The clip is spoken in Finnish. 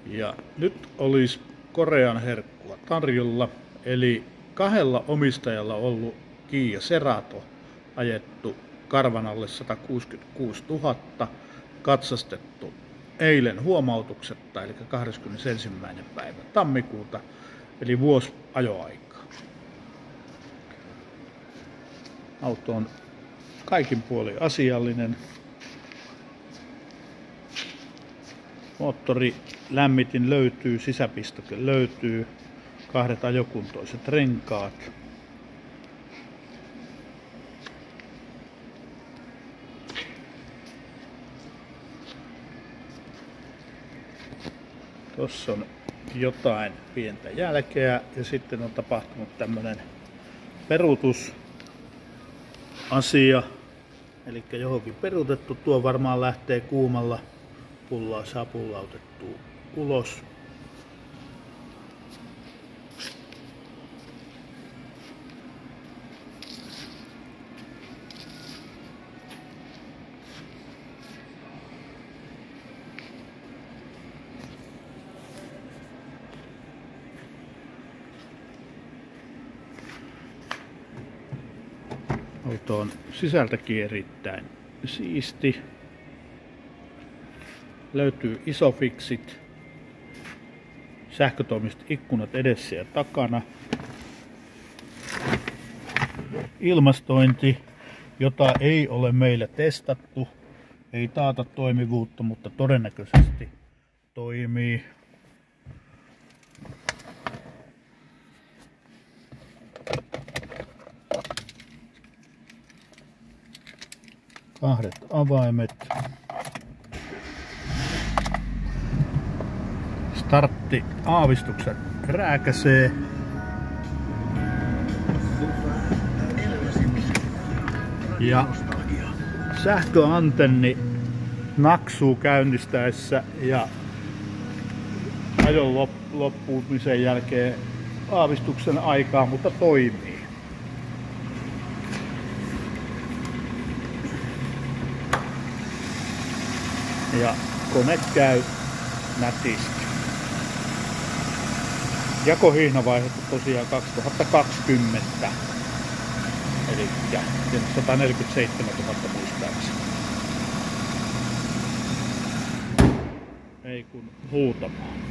Ja nyt olisi Korean herkkua tarjolla, eli kahdella omistajalla ollut Kia Cerato ajettu karvan alle 166 000, katsastettu eilen huomautuksetta, eli 21. päivä tammikuuta, eli vuosi ajoaikaa. Auto on kaikin puolin asiallinen. Moottori lämmitin löytyy, sisäpistoke löytyy, 2 ajokuntoiset renkaat. Tossa on jotain pientä jälkeä ja sitten on tapahtunut tämmönen peruutusasia. Eli johonkin peruutettu, tuo varmaan lähtee kuumalla, pullaa saa pullautettua ulos. Auto on sisältäkin erittäin siisti. Löytyy Isofixit, sähkötoimiset ikkunat edessä ja takana. Ilmastointi, jota ei ole meillä testattu, ei taata toimivuutta, mutta todennäköisesti toimii. Kahdet avaimet. Startti aavistuksen rääkäsee. Ja sähköantenni naksuu käynnistäessä ja ajon loppuumisen jälkeen aavistuksen aikaa, mutta toimii. Ja kone käy nätisti. Jakohihnavaihdetta tosiaan 2020. Eli 147 000 muistaakseni. Ei kun huutamaan.